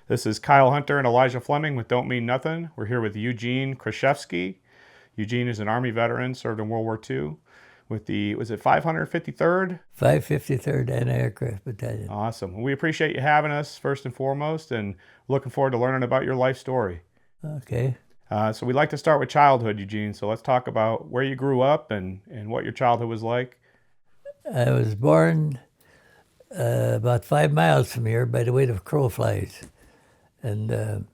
This is Kyle Hunter and Elijah Fleming with Don't Mean Nothing. We're here with Eugene Kraszewski. Eugene is an Army veteran, served in World War II with the, was it 553rd? 553rd Anti Air Battalion. Awesome. We appreciate you having us first and foremost, and looking forward to learning about your life story. Okay. So we'd like to start with childhood, Eugene. So let's talk about where you grew up and what your childhood was like. I was born about 5 miles from here by the way the crow flies. And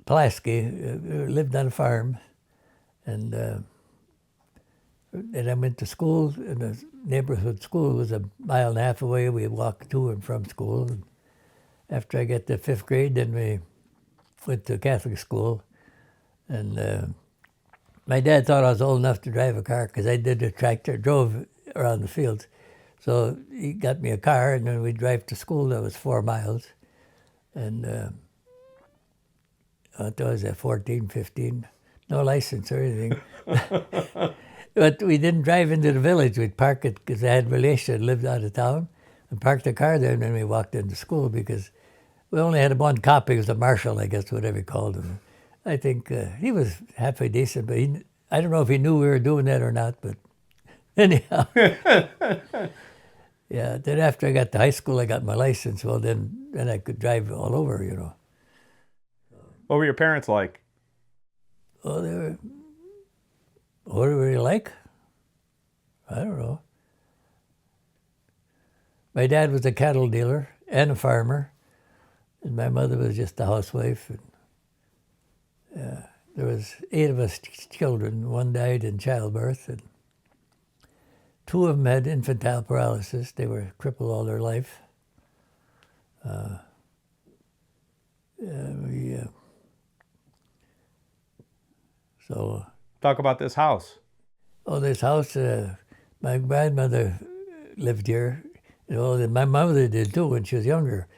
Pulaski lived on a farm, and I went to school, and the neighborhood school was 1.5 miles away. We walked to and from school. And after I got to 5th grade, then we went to Catholic school, and my dad thought I was old enough to drive a car because I did the tractor, drove around the fields. So he got me a car, and then we'd drive to school. That was 4 miles. And I was at 14, 15. No license or anything. But we didn't drive into the village. We'd park it because I had relations that lived out of town, and parked the car there, and then we walked into school because we only had one cop. He was a marshal, I guess, whatever you called him. I think he was halfway decent, but I don't know if he knew we were doing that or not, but anyhow. Yeah, then after I got to high school, I got my license. Well, then I could drive all over, you know. What were your parents like? Well, they were, what were they like? I don't know. My dad was a cattle dealer and a farmer, and my mother was just a housewife. And, there was 8 of us children. 1 died in childbirth, and 2 of them had infantile paralysis. They were crippled all their life. So. Talk about this house. Oh, this house, my grandmother lived here. You know, my mother did too when she was younger.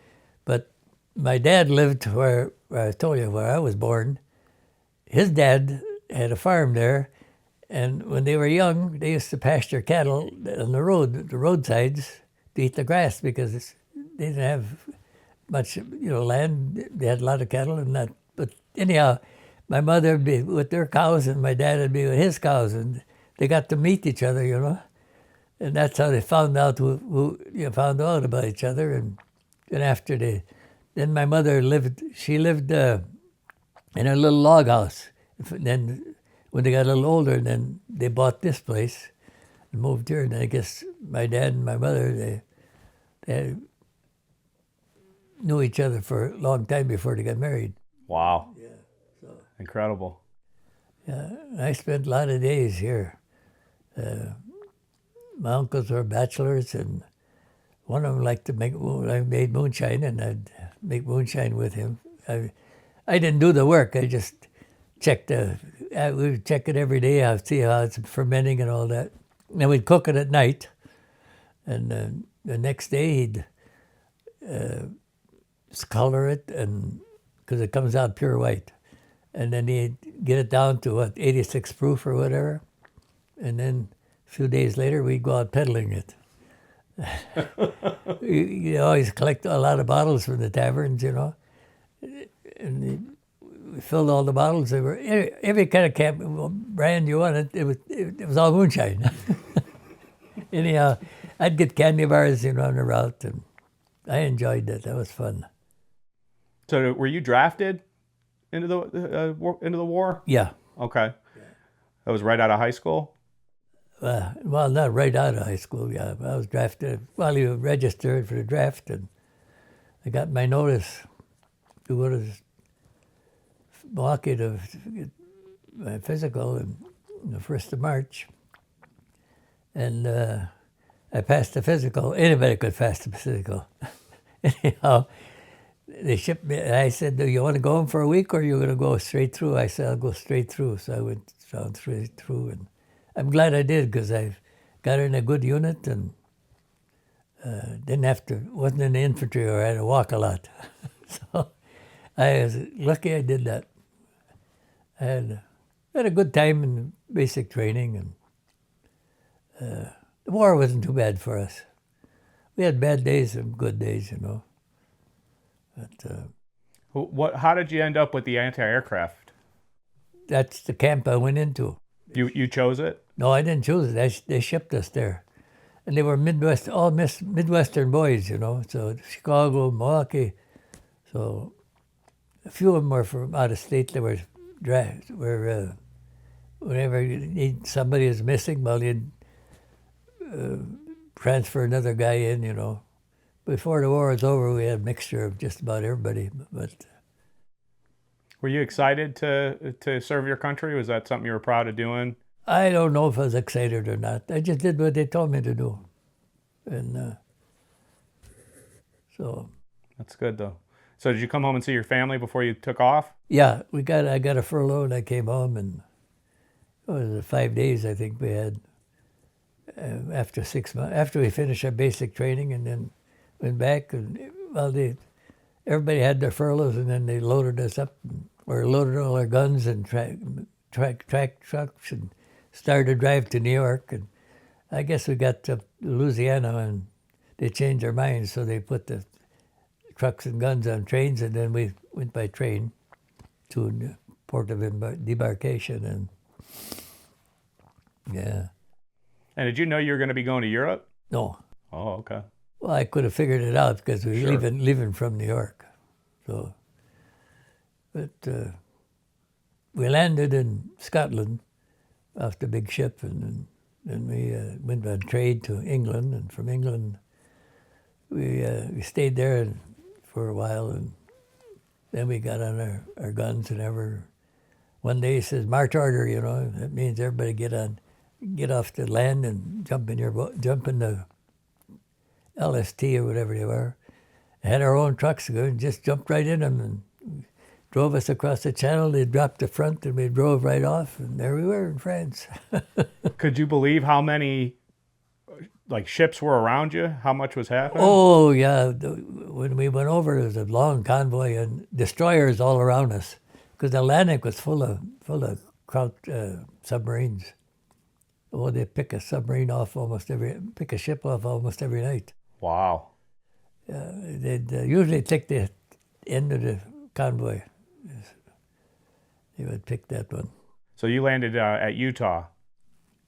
But my dad lived where I told you, where I was born. His dad had a farm there. And when they were young, they used to pasture cattle on the roadsides, to eat the grass because they didn't have much, land. They had a lot of cattle and that. But anyhow, my mother would be with their cows and my dad would be with his cows, and they got to meet each other, And that's how they found out found out about each other. And after then my mother lived in a little log house. Then when they got a little older, then they bought this place and moved here. And I guess my dad and my mother, they knew each other for a long time before they got married. Wow. Yeah. So. Incredible. Yeah, I spent a lot of days here. My uncles were bachelors, and one of them liked to I made moonshine, and I'd make moonshine with him. I didn't do the work. I just checked we would check it every day. I'd see how it's fermenting and all that. And we'd cook it at night. And the next day he'd color it, and because it comes out pure white. And then he'd get it down to 86 proof or whatever. And then a few days later we'd go out peddling it. You always collect a lot of bottles from the taverns, And we filled all the bottles. They were every kind of brand you wanted. It was all moonshine. Anyhow, I'd get candy bars, on the route, and I enjoyed that. That was fun. So, were you drafted into the war? Yeah. Okay. Yeah. That was right out of high school. Well, not right out of high school. Yeah, I was drafted. Well, you registered for the draft, and I got my notice to go to Milwaukee to get my physical on the 1st of March. And I passed the physical. Anybody could pass the physical. Anyhow, they shipped me. I said, do you want to go home for a week or are you going to go straight through? I said, I'll go straight through. So I went straight through. And I'm glad I did because I got in a good unit and wasn't in the infantry or I had to walk a lot. So I was lucky I did that. I had a good time in basic training, and the war wasn't too bad for us. We had bad days and good days, But How did you end up with the anti-aircraft? that's the camp I went into. You chose it? No, I didn't choose it. They shipped us there. And they were Midwestern boys, you know. So Chicago, Milwaukee. So a few of them were from out of state. They were whenever somebody is missing, well, you'd transfer another guy in, you know. Before the war was over, we had a mixture of just about everybody. But Were you excited to serve your country? Was that something you were proud of doing? I don't know if I was excited or not. I just did what they told me to do. And so... That's good, though. So did you come home and see your family before you took off? Yeah, I got a furlough and I came home, and it was 5 days I think we had after 6 months, after we finished our basic training, and then went back, and well, everybody had their furloughs, and then they loaded us up, or loaded all our guns and track trucks, and started to drive to New York. And I guess we got to Louisiana and they changed their minds, so they put the trucks and guns on trains, and then we went by train to the port of debarkation. And yeah. And did you know you were going to be going to Europe? No. Oh, okay. Well, I could have figured it out because we were Sure. leaving from New York. So, but we landed in Scotland off the big ship, and then we went on trade to England, and from England we stayed there for a while, and then we got on our guns, and one day he says, march order, you know. That means everybody get off the land and jump in the LST or whatever they were. Had our own trucks, and just jumped right in them and drove us across the channel. They dropped the front, and we drove right off, and there we were in France. Could you believe how many ships were around you? How much was happening? Oh yeah, when we went over, there was a long convoy and destroyers all around us, because the Atlantic was full of submarines. Oh, they pick a ship off almost every night. Wow. They'd usually take the end of the convoy. They would pick that one. So you landed at Utah.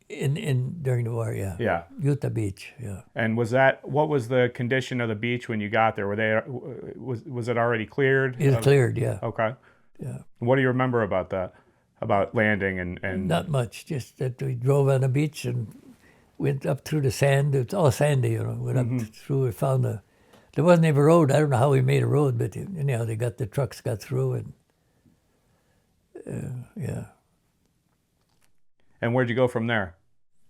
During the war, yeah. Yeah. Utah Beach, yeah. And what was the condition of the beach when you got there? Was it already cleared? It was cleared, yeah. Okay. Yeah. What do you remember about that? About landing and Not much, just that we drove on the beach and went up through the sand. It's all sandy, you know. Went up through, we found there wasn't even a road. I don't know how we made a road, but anyhow, the trucks got through, and yeah. And where'd you go from there?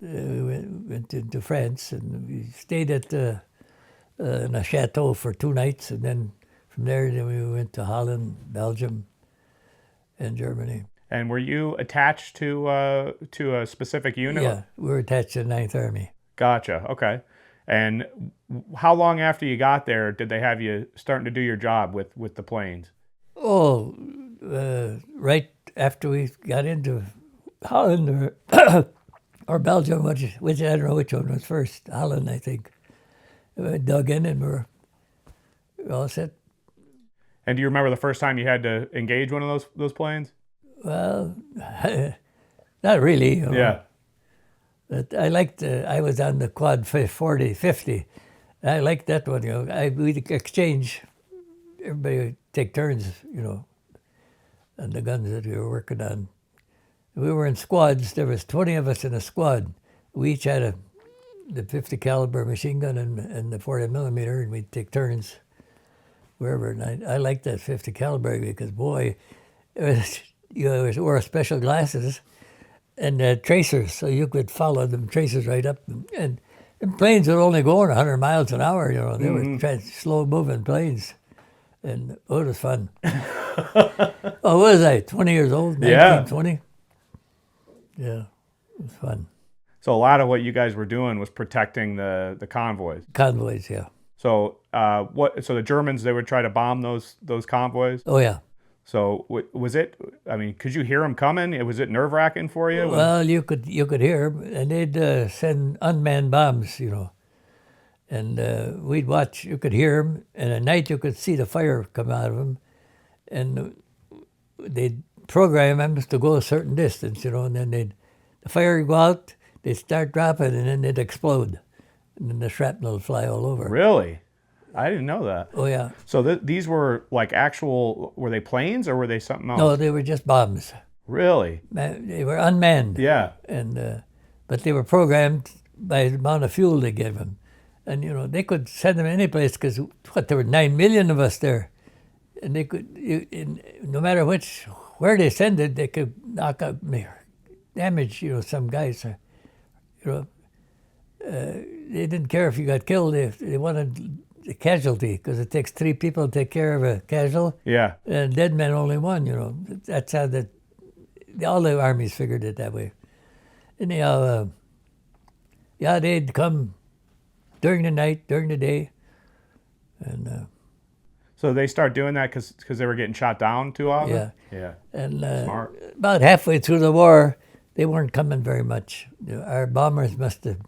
We went into France, and we stayed at in a chateau for 2 nights, and then from there we went to Holland, Belgium, and Germany. And were you attached to a specific unit? Yeah, we were attached to the 9th Army. Gotcha. Okay. And how long after you got there did they have you starting to do your job with the planes? Oh, right after we got into Holland or Belgium, which I don't know which one was first. Holland, I think. We dug in and we're all set. And do you remember the first time you had to engage one of those planes? Well, not really. You know. Yeah. But I was on the quad 50. I liked that one. You know, we'd exchange. Everybody would take turns, you know, on the guns that we were working on. We were in squads. There was 20 of us in a squad. We each had the 50 caliber machine gun and the 40 millimeter, and we'd take turns wherever. And I liked that 50 caliber because, boy, you always wore special glasses and tracers, so you could follow them tracers right up. And planes would only go 100 miles an hour, you know. They were slow-moving planes. And it was fun. What was I, 20 years old? 19, 20? Yeah, it was fun. So a lot of what you guys were doing was protecting the convoys. Convoys, yeah. So So the Germans, they would try to bomb those convoys. Oh yeah. So was it? I mean, could you hear them coming? Was it nerve-wracking for you? Well, you could hear 'em, and they'd send unmanned bombs, you know, And we'd watch, you could hear them, and at night you could see the fire come out of them. And they'd program them to go a certain distance, and then the fire would go out, they'd start dropping, and then they'd explode. And then the shrapnel would fly all over. Really? I didn't know that. Oh, yeah. So these were like actual, were they planes or were they something else? No, they were just bombs. Really? They were unmanned. Yeah. But they were programmed by the amount of fuel they gave them. And, they could send them any place because, there were 9 million of us there. And they could, no matter where they send it, they could knock out, damage, some guys. They didn't care if you got killed. They wanted a casualty because it takes 3 people to take care of a casualty. Yeah. And dead men only 1, That's how all the armies figured it that way. Anyhow, they'd come during the night, during the day. And so they start doing that because they were getting shot down too often? Yeah. Yeah. And Smart. about halfway through the war, they weren't coming very much. Our bombers must have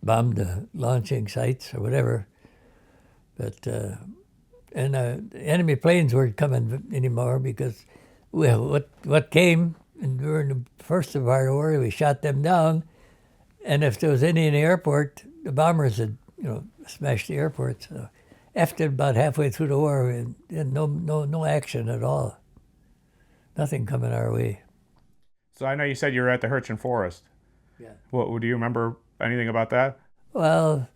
bombed the launching sites or whatever. But enemy planes weren't coming anymore because what came during the first of our war, we shot them down. And if there was any in the airport, the bombers had, smashed the airport. So after about halfway through the war, we had no action at all. Nothing coming our way. So I know you said you were at the Hurtgen Forest. Yeah. Do you remember anything about that? Well,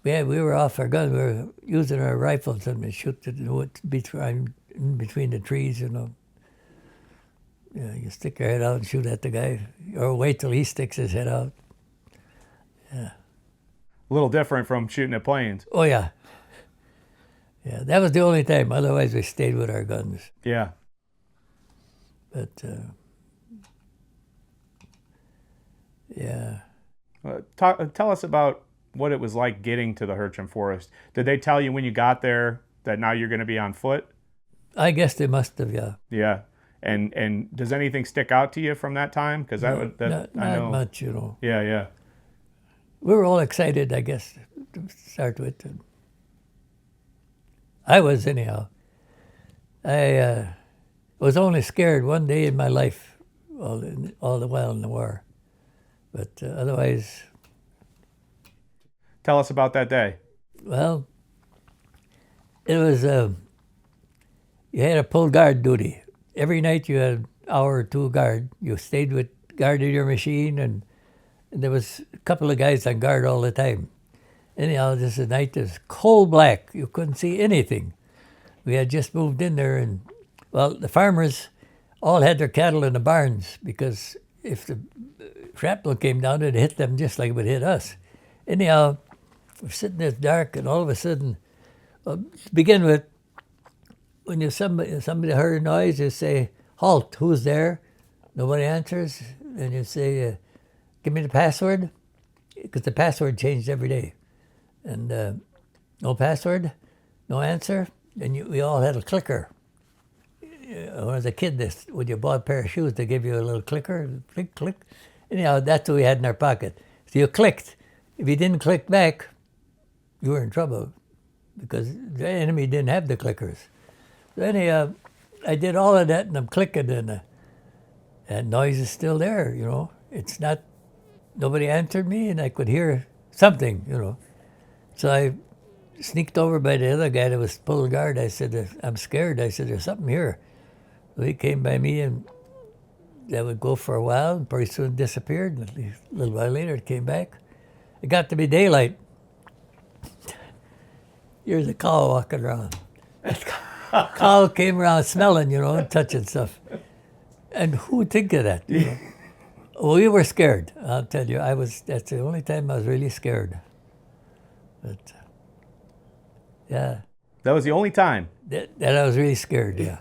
we were off our gun. We were using our rifles and we shoot in between the trees, you stick your head out and shoot at the guy, or wait till he sticks his head out. Yeah. A little different from shooting at planes. Oh, yeah. Yeah, that was the only time. Otherwise, we stayed with our guns. Yeah. But, yeah. Tell us about what it was like getting to the Hurtgen Forest. Did they tell you when you got there that now you're going to be on foot? I guess they must have, yeah. Yeah. And does anything stick out to you from that time? Because Not I know much, Yeah, yeah. We were all excited, I guess, to start with. I was, anyhow. I was only scared one day in my life, all the while in the war. But otherwise... Tell us about that day. Well, it was, you had a pull guard duty. Every night you had an hour or two guard. You guarded your machine, and there was a couple of guys on guard all the time. Anyhow, this night was coal black. You couldn't see anything. We had just moved in there, and, the farmers all had their cattle in the barns because if the shrapnel came down, it hit them just like it would hit us. Anyhow, we're sitting there dark, and all of a sudden, to begin with, when somebody heard a noise, you say, "Halt, who's there?" Nobody answers, and you say, "Give me the password," because the password changed every day. And no password, no answer, and we all had a clicker. When I was a kid, when you bought a pair of shoes, they give you a little clicker, click, click. Anyhow, that's what we had in our pocket. So you clicked. If you didn't click back, you were in trouble because the enemy didn't have the clickers. So anyhow, I did all of that, and I'm clicking, and that noise is still there, It's not, nobody answered me, and I could hear something, So I sneaked over by the other guy that was pulling guard. I said, "I'm scared." I said, "There's something here." So he came by me, and that would go for a while, and pretty soon disappeared. And a little while later, it came back. It got to be daylight. Here's a cow walking around. Cow came around smelling, and touching stuff. And who would think of that? We were scared. I'll tell you, that's the only time I was really scared. But, yeah. That was the only time? That I was really scared, yeah.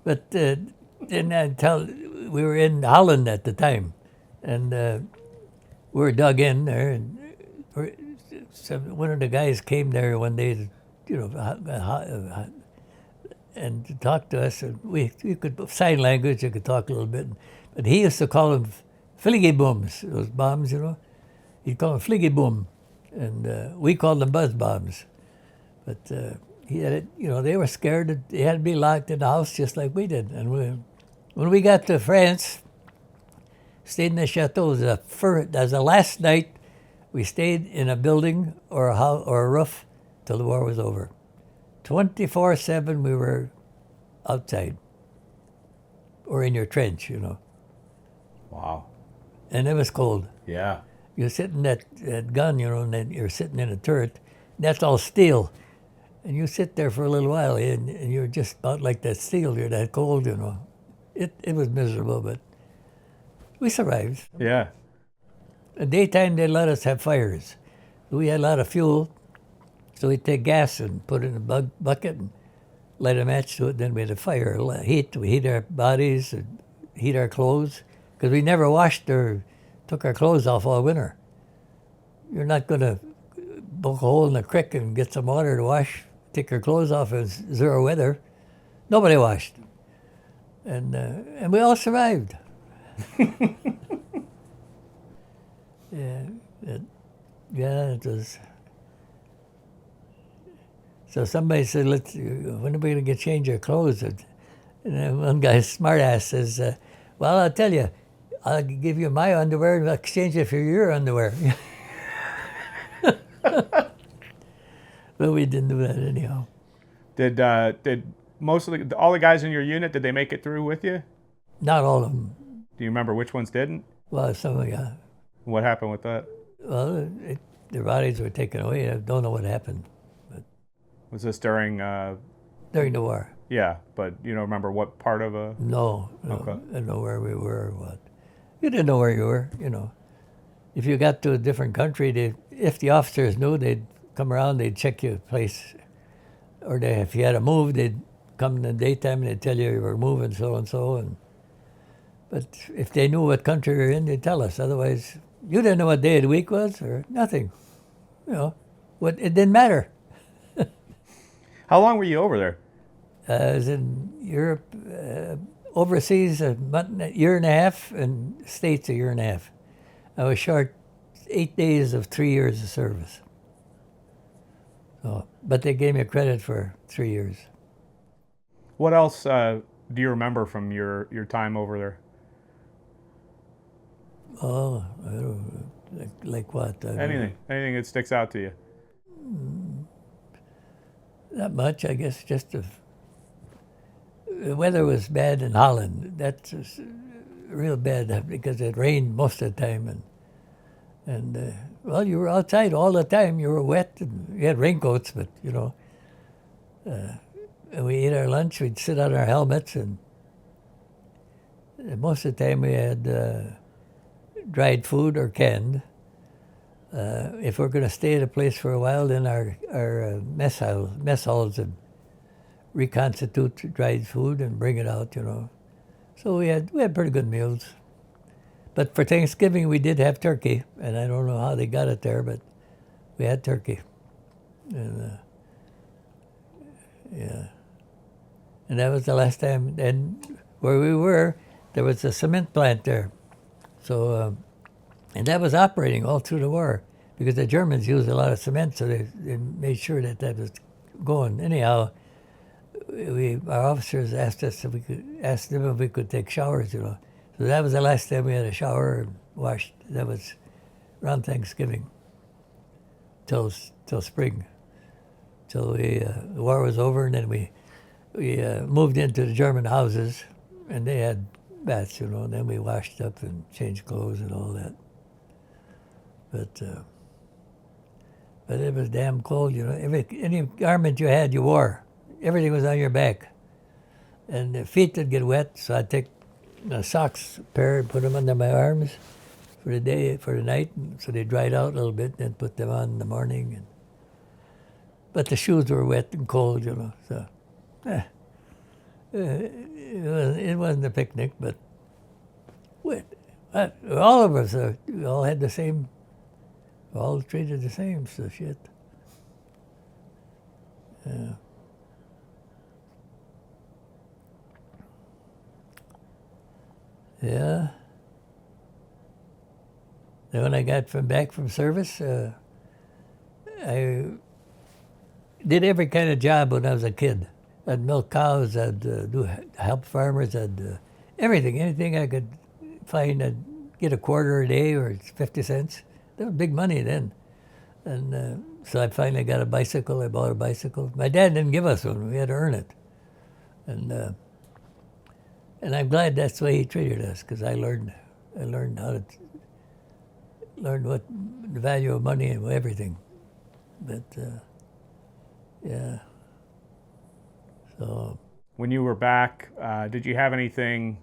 But then we were in Holland at the time, and we were dug in there, and one of the guys came there one day, and to talk to us, and we could sign language, you could talk a little bit, but he used to call them fliggebooms, those bombs, he'd call them fliggeboom, and we called them buzz bombs. But he had it, they were scared that they had to be locked in the house just like we did. And when we got to France, stayed in the chateau. That was the last night we stayed in a building or a house or a roof till the war was over. 24/7 we were outside or in your trench, Wow. And it was cold. Yeah. You're sitting that gun, and then you're sitting in a turret. That's all steel. And you sit there for a little while, and you're just about like that steel. You're that cold, It was miserable, but we survived. Yeah. In the daytime, they let us have fires. We had a lot of fuel, so we'd take gas and put it in a bucket and light a match to it. Then we had a fire, heat. We heat our bodies, and heat our clothes, because we never washed or took our clothes off all winter. You're not going to poke a hole in the creek and get some water to wash, take your clothes off in zero weather. Nobody washed. And we all survived. It was. So somebody said, when are we going to change our clothes? And then one guy, smart ass, says, well, I'll tell you, I'll give you my underwear and I'll exchange it for your underwear. But we didn't do that anyhow. Did most of all the guys in your unit, did they make it through with you? Not all of them. Do you remember which ones didn't? Well, some of them, What happened with that? well, their bodies were taken away. I don't know what happened. Was this during? During the war. Yeah, but you don't remember what part of a? No. Okay. I didn't know where we were or what. You didn't know where you were, If you got to a different country, if the officers knew, they'd come around, they'd check your place. Or if you had to move, they'd come in the daytime and they'd tell you were moving so-and-so. But if they knew what country you're in, they'd tell us. Otherwise, you didn't know what day of the week was or nothing. It didn't matter. How long were you over there? I was in Europe, overseas a year and a half, and States a year and a half. I was short 8 days of 3 years of service. But they gave me credit for 3 years. What else do you remember from your time over there? Oh, I don't know. Like what? Anything that sticks out to you? Not much, I guess. Just the weather was bad in Holland. That's just real bad because it rained most of the time, and well, you were outside all the time. You were wet, and you had raincoats, but and we ate our lunch. We'd sit on our helmets, and most of the time we had dried food or canned. If we're going to stay at a place for a while, then our mess halls would reconstitute dried food and bring it out, So we had pretty good meals. But for Thanksgiving, we did have turkey, and I don't know how they got it there, but we had turkey. And and that was the last time. And where we were, there was a cement plant there. So. And that was operating all through the war because the Germans used a lot of cement, so they made sure that was going. Anyhow, our officers asked us if we could take showers, So that was the last time we had a shower and washed. That was around Thanksgiving till spring, till the war was over, and then we moved into the German houses, and they had baths, And then we washed up and changed clothes and all that. But it was damn cold, Any garment you had, you wore. Everything was on your back. And the feet would get wet, so I'd take socks, pair, and put them under my arms for the night, so they dried out a little bit, then put them on in the morning. But the shoes were wet and cold, So it wasn't a picnic, but all of us, we all had the same. All treated the same, so shit. Yeah. Then when I got back from service, I did every kind of job when I was a kid. I'd milk cows, I'd help farmers, I'd anything I could find. I'd get a quarter a day or 50 cents. That was big money then. And so I finally got a bicycle. I bought a bicycle. My dad didn't give us one. We had to earn it. And I'm glad that's the way he treated us, because I learned how to learn what the value of money and everything. But yeah. So when you were back, did you have anything,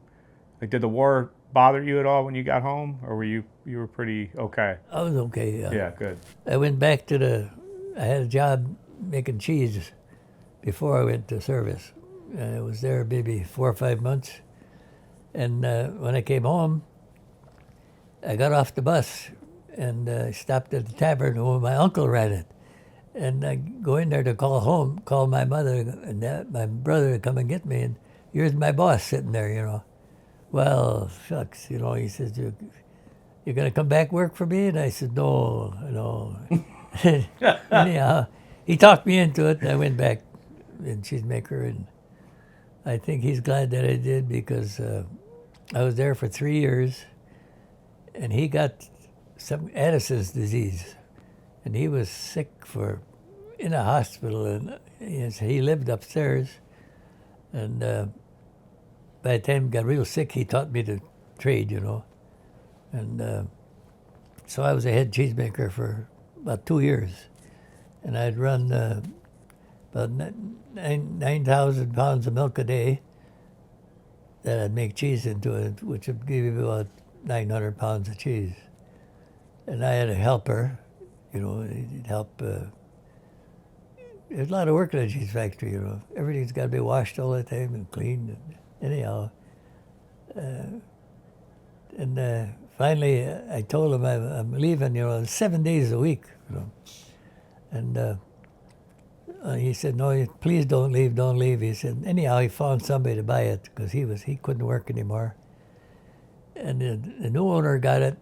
like did the war bother you at all when you got home, or were you were pretty okay? I was okay, yeah. Yeah, good. I went back to I had a job making cheese before I went to service. I was there maybe 4 or 5 months. And when I came home, I got off the bus and stopped at the tavern where my uncle ran it. And I go in there to call my mother and my brother to come and get me. And here's my boss sitting there, you know. Well, shucks, you know, he says, you're going to come back work for me? And I said, no. Anyhow, he talked me into it, and I went back in cheesemaker. And I think he's glad that I did, because I was there for 3 years, and he got some Addison's disease. And he was sick in a hospital, and he lived upstairs. And by the time he got real sick, he taught me to trade, you know. And so I was a head cheesemaker for about 2 years. And I'd run about 9,000 pounds of milk a day that I'd make cheese into it, which would give you about 900 pounds of cheese. And I had a helper. You know, he'd help. There's a lot of work in a cheese factory, you know. Everything's got to be washed all the time and cleaned. Anyhow. And finally, I told him I'm leaving, you know, 7 days a week, you know. And he said, no, please don't leave. He said, anyhow, he found somebody to buy it, because he couldn't work anymore. And the new owner got it.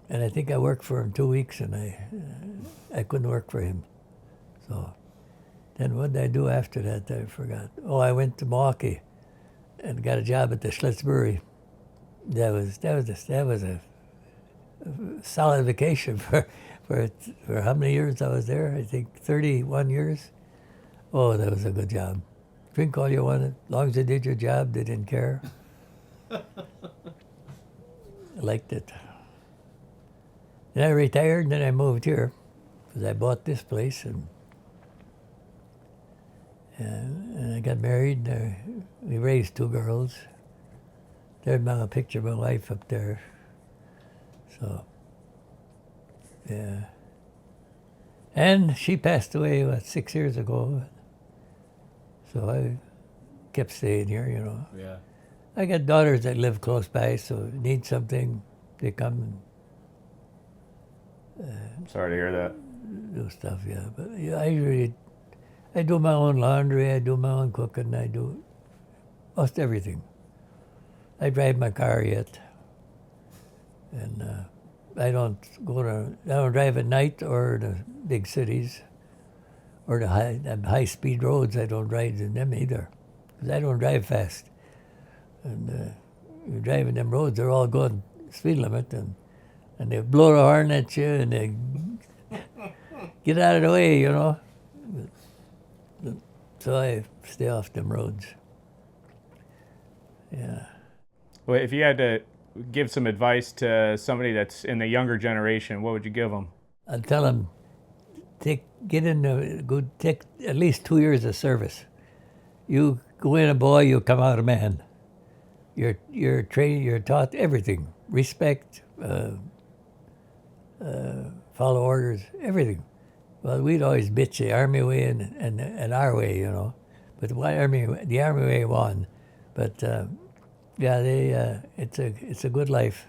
And I think I worked for him 2 weeks, and I couldn't work for him. So then what did I do after that? I forgot. Oh, I went to Milwaukee and got a job at the Schlitz Brewery. That was a solid vacation for how many years I was there? I think 31 years. Oh, that was a good job. Drink all you wanted. As long as you did your job, they didn't care. I liked it. Then I retired, and then I moved here, because I bought this place, and I got married. We raised 2 girls. There's a picture of my wife up there. So, yeah. And she passed away, 6 years ago. So I kept staying here, you know. Yeah. I got daughters that live close by, so need something, they come and Sorry to hear that. do stuff, yeah. But yeah, I do my own laundry, I do my own cooking, I do most everything. I drive my car yet. And I don't drive at night or the big cities or the high-speed roads. I don't drive in them either, because I don't drive fast. And you're driving them roads, they're all going speed limit, and they blow the horn at you, and they get out of the way, you know. So I stay off them roads. Yeah. Well, if you had to give some advice to somebody that's in the younger generation, what would you give them? I'd tell them, take at least 2 years of service. You go in a boy, you come out a man. You're trained, you're taught everything. Respect, follow orders, everything. Well, we'd always bitch the Army way and our way, you know. But the Army way won. But yeah, it's a good life.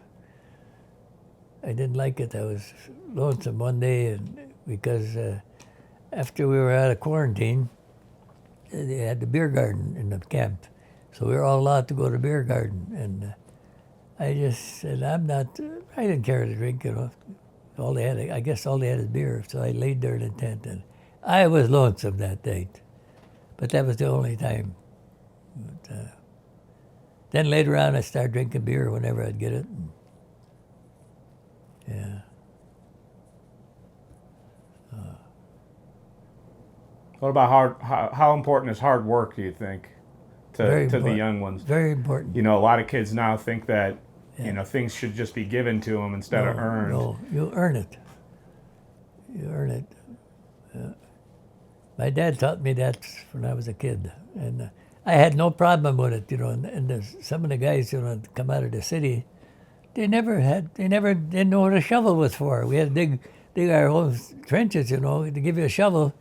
I didn't like it. I was lonesome one day, because after we were out of quarantine, they had the beer garden in the camp. So we were all allowed to go to the beer garden. And I just said, I didn't care to drink, you know. All they had, I guess all they had is beer, so I laid there in the tent, and I was lonesome that night. But that was the only time. But, then later on, I started drinking beer whenever I'd get it. Yeah. What about how important is hard work, do you think, to the young ones? Very important. You know, a lot of kids now think that, you know, things should just be given to them instead of earned. No, you earn it. You earn it. My dad taught me that when I was a kid, and I had no problem with it, you know. And some of the guys, you know, that come out of the city, they never didn't know what a shovel was for. We had to dig our own trenches, you know. To give you a shovel,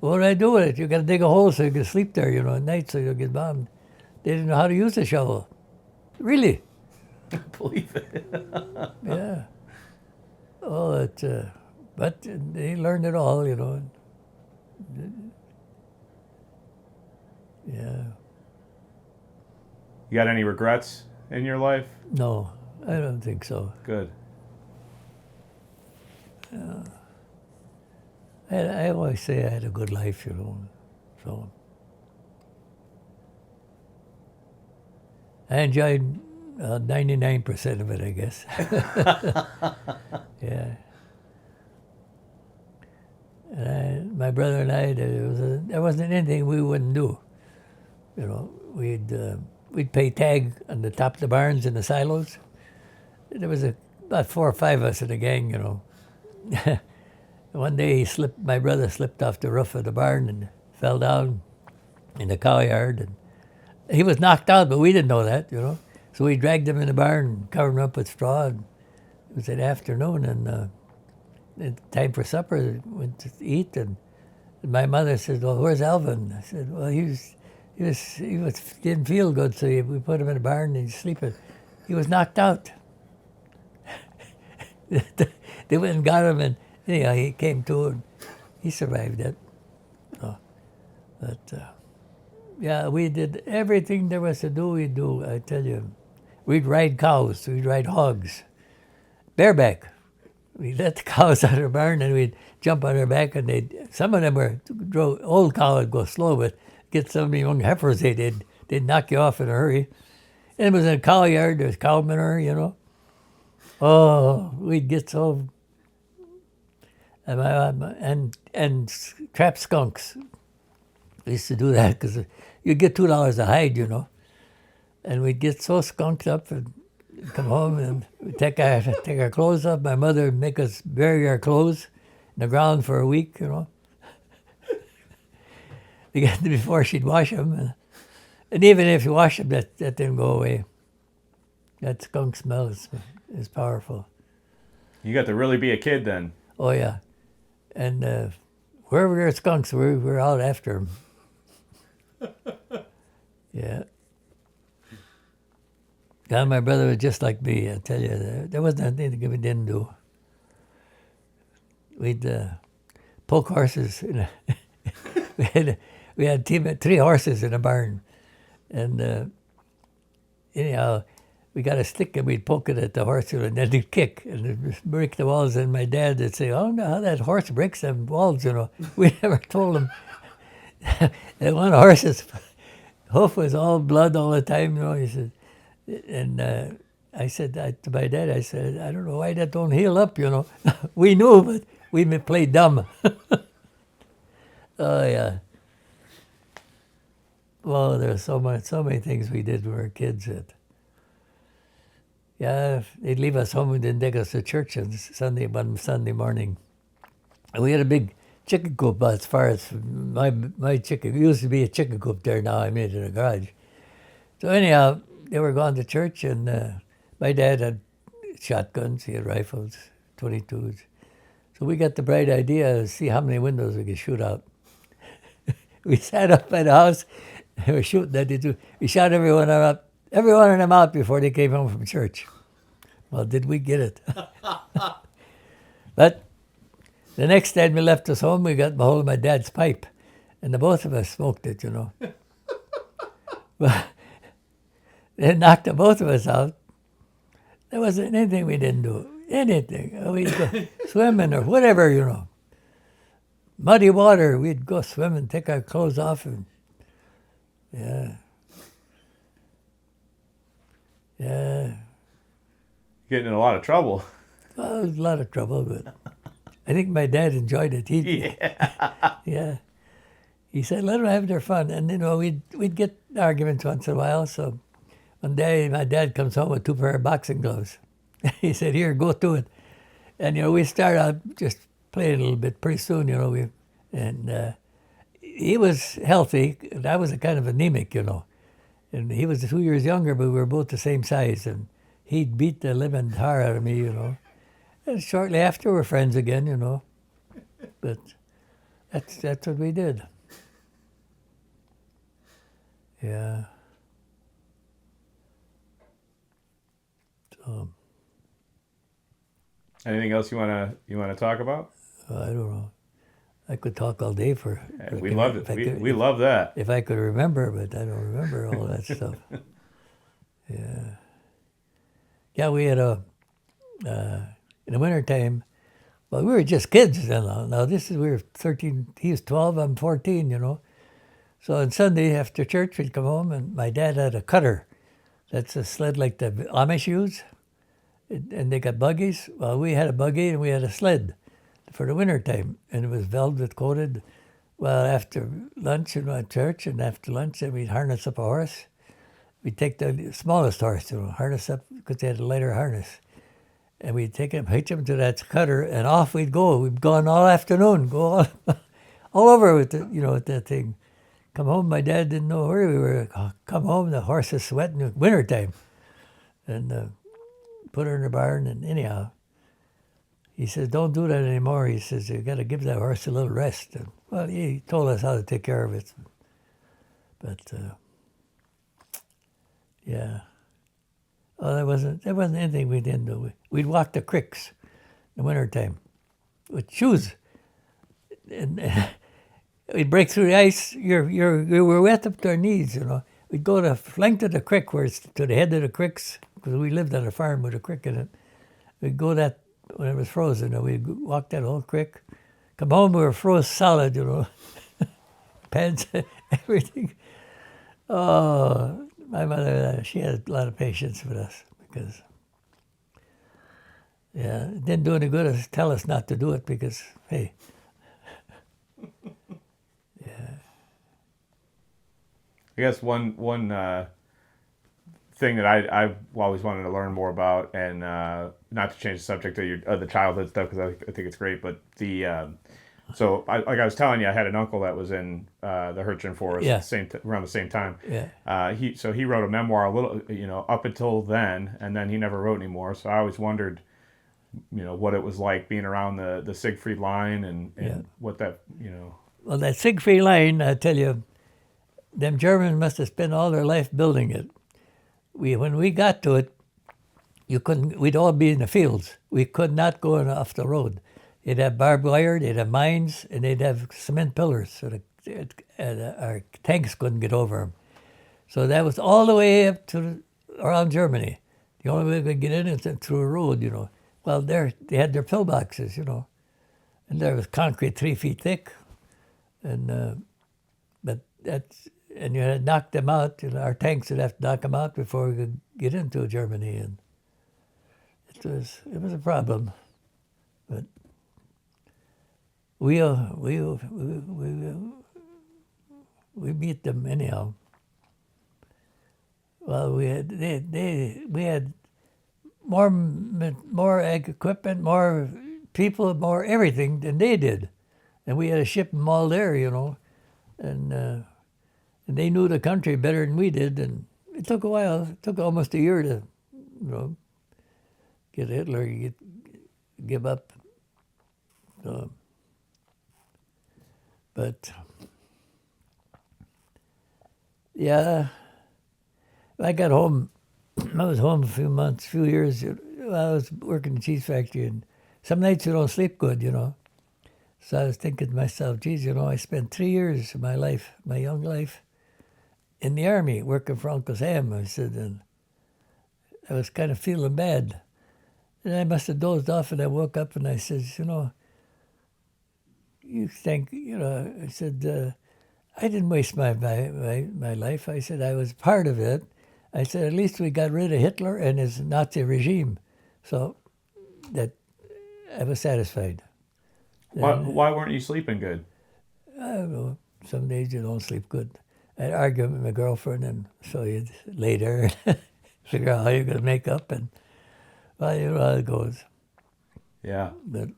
what do I do with it? You got to dig a hole so you can sleep there, you know, at night so you'll get bombed. They didn't know how to use a shovel. Really? I believe it. Yeah. Oh, but they learned it all, you know. Yeah. You got any regrets in your life? No, I don't think so. Good. Yeah. I always say I had a good life, you know. So I enjoyed 99% of it, I guess. Yeah. And my brother and I, there wasn't anything we wouldn't do. You know, we'd pay tag on the top of the barns in the silos. There was about 4 or 5 of us in the gang, you know. One day my brother slipped off the roof of the barn and fell down in the cow yard. And he was knocked out, but we didn't know that, you know. So we dragged him in the barn and covered him up with straw. And it was in the afternoon, and time for supper, went to eat, and my mother said, "Well, where's Alvin?" I said, "Well, he didn't feel good, so we put him in the barn and he's sleeping." He was knocked out. They went and got him, and anyhow, he came to, and he survived it. Yeah, we did everything there was to do. We'd do. I tell you, we'd ride cows, we'd ride hogs, bareback. We'd let the cows out of the barn, and we'd jump on their back, and some of them old cow would go slow, but get some of the young heifers, they'd knock you off in a hurry. And it was in a cow yard, there was cow manure, you know. Oh, we'd get so, and trap skunks. We used to do that because you'd get $2 a hide, you know. And we'd get so skunked up and come home and we'd take our clothes off. My mother would make us bury our clothes in the ground for a week, you know. Before she'd wash them. And even if you wash them, that didn't go away. That skunk smell is powerful. You got to really be a kid then. Oh, yeah. And wherever there are skunks, we're out after them. Yeah. God, my brother was just like me, I tell you. There wasn't anything we didn't do. We'd poke horses. We had 3 horses in a barn. And anyhow, we got a stick and we'd poke it at the horse and then it'd kick and it'd break the walls. And my dad would say, "Oh, no, how that horse breaks them walls, you know." We never told him. And one horse's hoof was all blood all the time, you know. He said, and I said to my dad, I said, "I don't know why that don't heal up, you know." We knew, but we played dumb. Oh, yeah. Well, there's so many things we did when we were kids. Yeah, they'd leave us home and then take us to church on Sunday morning. And we had a big chicken coop as far as my chicken. It used to be a chicken coop there. Now I made it a garage. So anyhow, they were going to church, and my dad had shotguns. He had rifles, 22s. So we got the bright idea to see how many windows we could shoot out. We sat up by the house. They were shooting at the two. We shot every one of them out before they came home from church. Well, did we get it? But the next time we left us home, we got a hold of my dad's pipe, and the both of us smoked it, you know. But they knocked the both of us out. There wasn't anything we didn't do. anything. We'd go swimming or whatever, you know. Muddy water, we'd go swimming, take our clothes off, and yeah. Getting in a lot of trouble. Well, it was a lot of trouble, but I think my dad enjoyed it. Yeah. He said, let them have their fun. And, you know, we'd get arguments once in a while. So one day my dad comes home with 2 pair of boxing gloves. He said, here, go to it. And, you know, we started out just playing a little bit. Pretty soon, you know, he was healthy. And I was a kind of anemic, you know. And he was 2 years younger, but we were both the same size. And he'd beat the living tar out of me, you know. And shortly after, we're friends again, you know. But that's what we did. Yeah. So, Anything else you wanna talk about? I don't know. I could talk all day for. We loved it. We love that. If I could remember, but I don't remember all that stuff. Yeah. Yeah, we had in the wintertime, well, we were just kids then. Now we were 13, he was 12, I'm 14, you know. So on Sunday after church, we'd come home, and my dad had a cutter. That's a sled like the Amish use, and they got buggies. Well, we had a buggy and we had a sled for the wintertime, and it was velvet coated. Well, after lunch and at church, and after lunch, then we'd harness up a horse. We'd take the smallest horse, you know, harness up because they had a lighter harness. And we'd take him, hitch him to that cutter, and off we'd go. We'd gone all afternoon, go all over with it, you know, with that thing. Come home, my dad didn't know where we were. Come home, the horse is sweating, wintertime. And put her in the barn, and anyhow, he says, don't do that anymore. He says, you got to give that horse a little rest. And, well, he told us how to take care of it. But, yeah. Oh, there wasn't anything we didn't do. We'd walk the creeks in the wintertime with shoes. And we'd break through the ice. We were wet up to our knees, you know. We'd go the length of the creek, where it's to the head of the creeks, because we lived on a farm with a creek in it. We'd go that when it was frozen, and we'd walk that whole creek. Come home, we were froze solid, you know. Pants, everything. Oh, my mother, she had a lot of patience with us because, yeah, it didn't do any good to tell us not to do it because, hey, yeah. I guess one thing that I've always wanted to learn more about, and not to change the subject of the childhood stuff because I think it's great, but so like I was telling you, I had an uncle that was in the Hurtgen forest around the same time. Yeah. He wrote a memoir a little, you know, up until then, and then he never wrote anymore. So I always wondered, you know, what it was like being around the Siegfried line and what that, you know. Well, that Siegfried line, I tell you, them Germans must have spent all their life building it. When we got to it, we'd all be in the fields. We could not go off the road. They'd have barbed wire, they'd have mines, and they'd have cement pillars, so our tanks couldn't get over them. So that was all the way up to around Germany. The only way we could get in is through a road, you know. Well, they had their pillboxes, you know, and there was concrete 3 feet thick, and you had to knock them out. You know, our tanks would have to knock them out before we could get into Germany, and it was a problem, but. We beat them anyhow. Well, we had more equipment, more people, more everything than they did, and we had to ship them all there, you know, and they knew the country better than we did, and it took a while. It took almost a year to, you know, get Hitler to give up. So, but, yeah, I got home. I was home a few years. I was working in the cheese factory, and some nights you don't sleep good, you know. So I was thinking to myself, geez, you know, I spent 3 years of my life, my young life, in the army working for Uncle Sam. I said, and I was kind of feeling bad. And I must have dozed off, and I woke up and I says, you think, I said, I didn't waste my life. I said, I was part of it. I said, at least we got rid of Hitler and his Nazi regime. So that I was satisfied. Why weren't you sleeping good? I don't know. Some days you don't sleep good. I'd argue with my girlfriend, and so you'd later figure out how you're going to make up, and well, you know how it goes. Yeah. But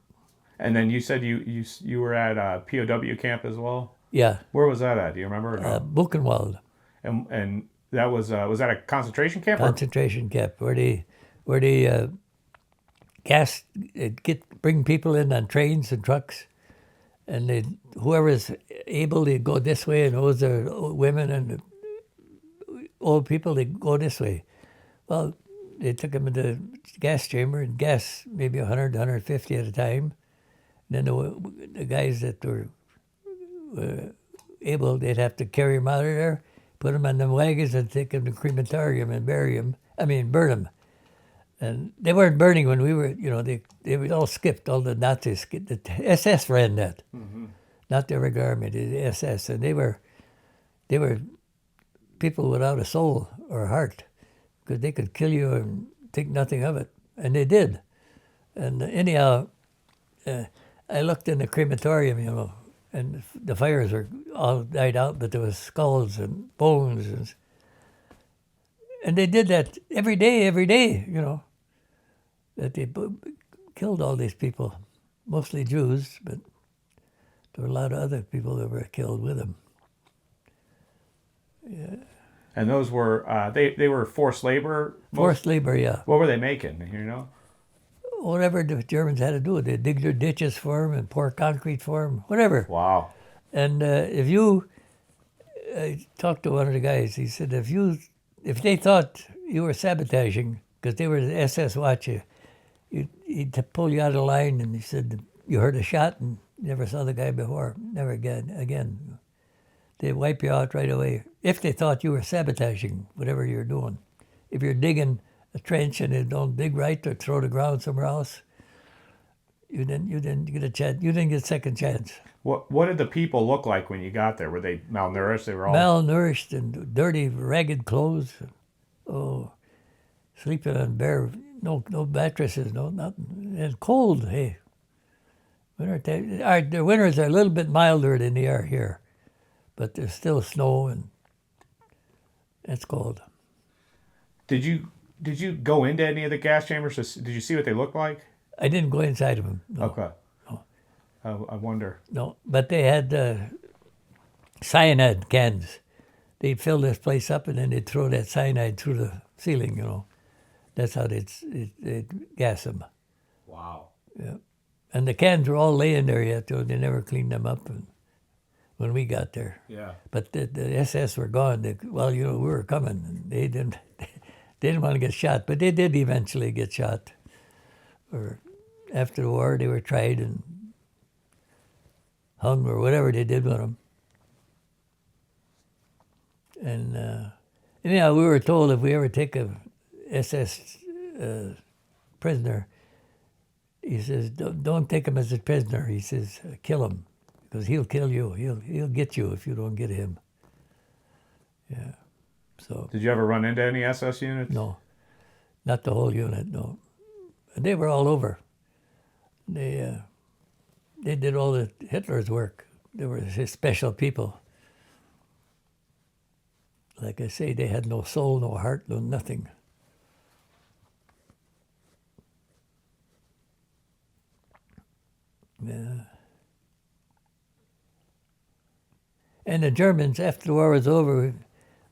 And then you said you were at a POW camp as well. yeah, Where was that at? Do you remember? Or no? Buchenwald And that was that a concentration camp? concentration camp where they bring people in on trains and trucks, and whoever's able, they go this way, and those are women and old people, they go this way. Well, they took them into the gas chamber and gas maybe 100, 150 at a time. Then the guys that were able, they'd have to carry them out of there, put them on them wagons and take them to crematorium and burn them. And they weren't burning when we were, they were all skipped, all the Nazis. The SS ran that, not the regular army, the SS. And they were people without a soul or a heart, because they could kill you and think nothing of it. And they did. And anyhow, I looked in the crematorium, and the fires were all died out, but there was skulls and bones. And they did that every day, that they killed all these people, mostly Jews, but there were a lot of other people that were killed with them. Yeah. And those were they were forced labor. Forced labor, yeah. What were they making? Whatever the Germans had to do, they dig their ditches for them and pour concrete for them, whatever. Wow. And I talked to one of the guys. He said, if they thought you were sabotaging, because they were the SS watch you, he'd pull you out of the line, and he said, you heard a shot and never saw the guy before, never again. They'd wipe you out right away if they thought you were sabotaging whatever you're doing. If you're digging a trench and it don't dig right, or throw the ground somewhere else, you didn't get a chance. You didn't get a second chance. What did the people look like when you got there? Were they malnourished? They were all malnourished and dirty, ragged clothes. Oh, sleeping on bare, no mattresses, no nothing, and cold. Hey, the winters are a little bit milder than they are here, but there's still snow and it's cold. Did you go into any of the gas chambers? Did you see what they looked like? I didn't go inside of them. No. Okay. No. I wonder. No, but they had cyanide cans. They'd fill this place up, and then they'd throw that cyanide through the ceiling, That's how they'd gas them. Wow. Yeah. And the cans were all laying there yet, though. They never cleaned them up when we got there. Yeah. But the SS were gone. We were coming. And they didn't want to get shot, but they did eventually get shot. Or after the war, they were tried and hung or whatever they did with them. And anyhow, we were told if we ever take a SS prisoner, he says, don't take him as a prisoner. He says, kill him, because he'll kill you. He'll get you if you don't get him. Yeah. So. Did you ever run into any SS units? No, not the whole unit. No, they were all over. They did all the Hitler's work. They were his special people. Like I say, they had no soul, no heart, no nothing. Yeah. And the Germans, after the war was over,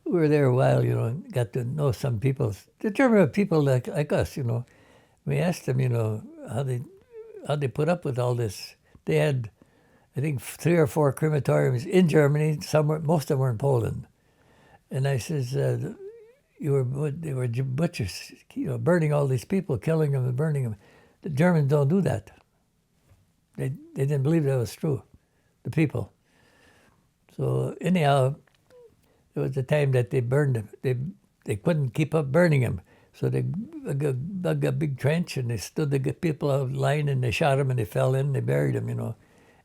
we were there a while, got to know some people. The German people like us, We asked them, how they put up with all this. They had, I think, 3 or 4 crematoriums in Germany. Most of them were in Poland. And I says, they were butchers, burning all these people, killing them and burning them. The Germans don't do that. They didn't believe that was true, the people. So anyhow, there was a time that they burned them. They couldn't keep up burning them. So they dug a big trench and they stood the people out line and they shot them and they fell in and they buried them, you know.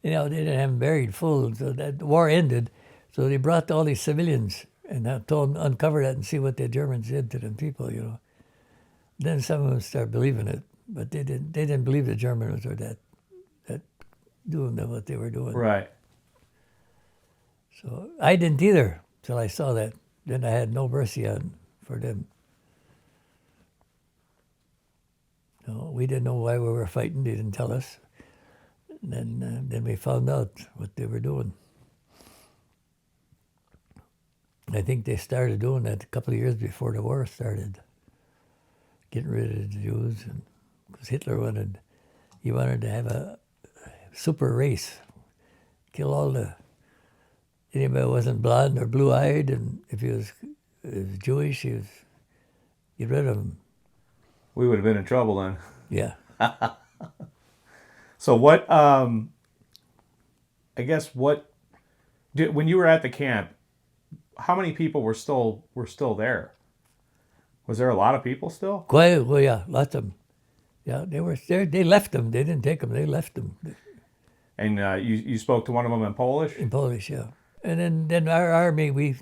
They didn't have them buried full, so that the war ended. So they brought all these civilians and told them, uncover that and see what the Germans did to them people, you know. Then some of them started believing it, but they didn't believe the Germans were that doing what they were doing. Right. So I didn't either till I saw that. Then I had no mercy for them. No, we didn't know why we were fighting. They didn't tell us. And then we found out what they were doing. I think they started doing that a couple of years before the war started, getting rid of the Jews, because Hitler wanted to have a super race, kill anybody who wasn't blonde or blue-eyed, and if he was Jewish, get rid of him. We would have been in trouble then. Yeah. So what? I guess when you were at the camp, how many people were still there? Was there a lot of people still? Quite, well, yeah, lots of them. Yeah, they were there. They left them. They didn't take them. They left them. And you spoke to one of them in Polish? In Polish, yeah. And then our army, we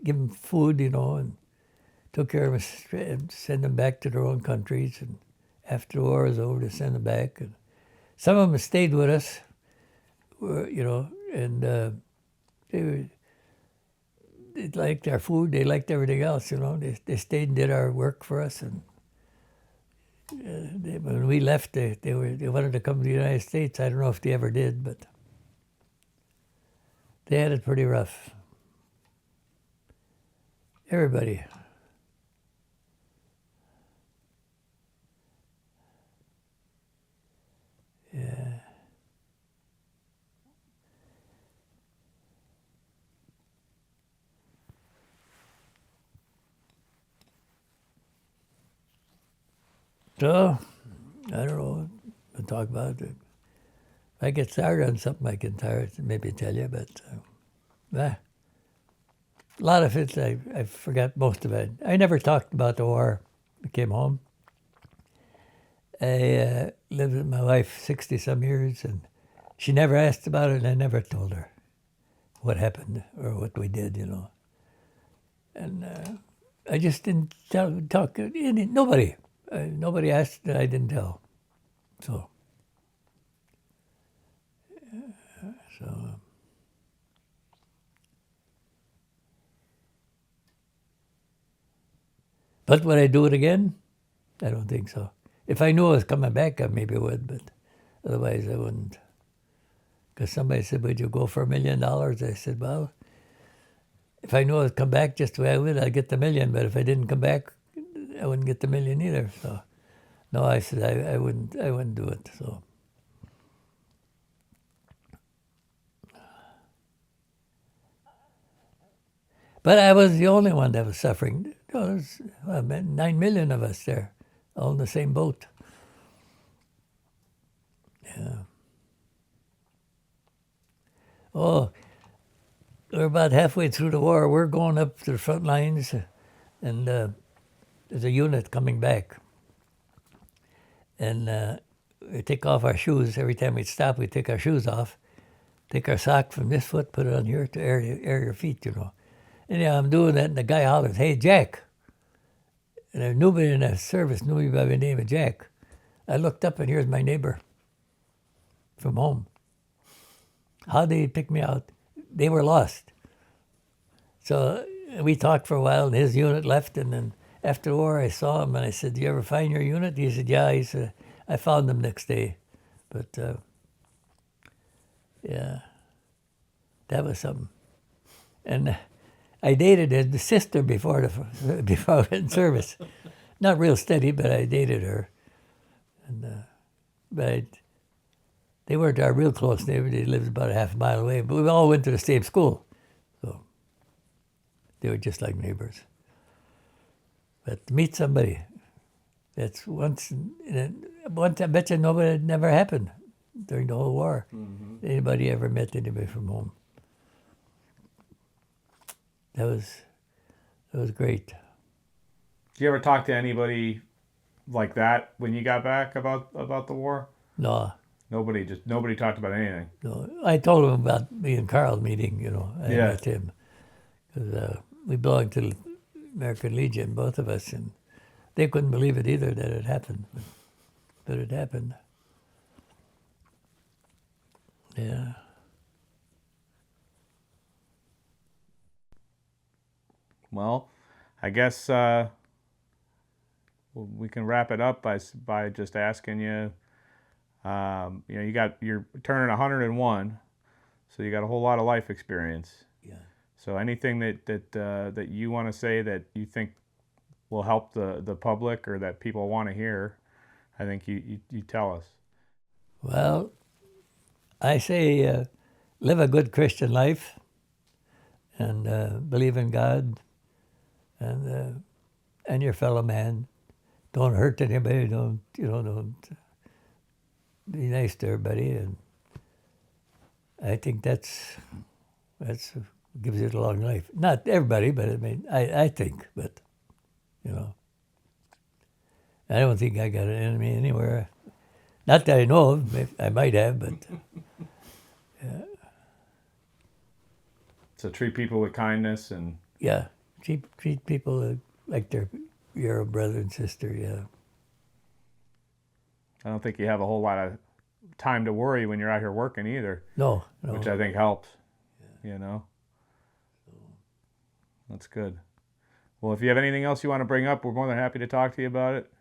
give them food, you know, and took care of them, and send them back to their own countries. And after the war was over, to send them back. And some of them stayed with us, you know, and they liked our food. They liked everything else, you know. They stayed and did our work for us. And when we left, they wanted to come to the United States. I don't know if they ever did, but they had it pretty rough. Everybody. Yeah. So, I don't know to talk about it. If I get started on something, I can maybe tell you, but a lot of it, I forgot most of it. I never talked about the war. I came home. I lived with my wife 60-some years, and she never asked about it, and I never told her what happened or what we did, you know. And I just didn't talk. Nobody. Nobody asked, and I didn't tell. So, but would I do it again? I don't think so. If I knew I was coming back, I maybe would, but otherwise I wouldn't. Because somebody said, would you go for $1 million? I said, well, if I knew I would come back just the way I would, I'd get the $1 million. But if I didn't come back, I wouldn't get the $1 million either. So, no, I said I wouldn't do it. So, but I was the only one that was suffering. There was 9 million of us there, all in the same boat. Yeah. Oh, we're about halfway through the war. We're going up to the front lines, and there's a unit coming back. And we take off our shoes. Every time we stop, we take our shoes off, take our sock from this foot, put it on here to air your feet, you know. And yeah, I'm doing that, and the guy hollers, "Hey, Jack." And nobody in the service knew me by the name of Jack. I looked up, and here's my neighbor from home. How did he pick me out? They were lost. So we talked for a while, and his unit left, and then after the war, I saw him, and I said, "Do you ever find your unit?" He said, "Yeah." He said, "I found them next day." But, yeah, that was something. And I dated his sister before I went in service. Not real steady, but I dated her. And they weren't our real close neighbors. They lived about a half a mile away, but we all went to the same school. So they were just like neighbors. But to meet somebody, that's once I bet you nobody, it never happened during the whole war. Mm-hmm. Anybody ever met anybody from home. That was great. Did you ever talk to anybody like that when you got back about the war? No, Nobody talked about anything. no. I told him about me and Carl meeting, I Yeah. met him. Because we belonged to the American Legion, both of us, and they couldn't believe it either that it happened. But it happened. Yeah. Well, I guess we can wrap it up by just asking you. You're turning 101, so you got a whole lot of life experience. Yeah. So anything that you want to say that you think will help the public or that people want to hear, I think you tell us. Well, I say live a good Christian life and believe in God and your fellow man. Don't hurt anybody. Don't be nice to everybody. And I think that's gives you a long life. Not everybody, but I mean, I think, but I don't think I got an enemy anywhere. Not that I know of. I might have, but So treat people with kindness and yeah, treat people like they're your brother and sister. Yeah. I don't think you have a whole lot of time to worry when you're out here working either, No. which I think helps. That's good. Well, if you have anything else you want to bring up, we're more than happy to talk to you about it.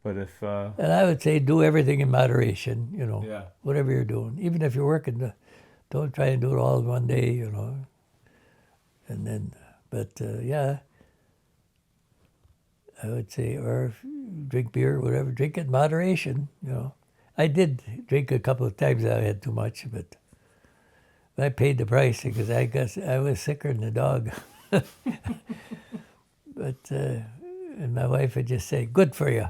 But if And I would say do everything in moderation. Yeah. Whatever you're doing, even if you're working, don't try and do it all in one day. And then, but yeah, I would say, or if you drink beer or whatever, drink it in moderation. I did drink a couple of times. I had too much, but I paid the price because I guess I was sicker than a dog. But and my wife would just say, "Good for you."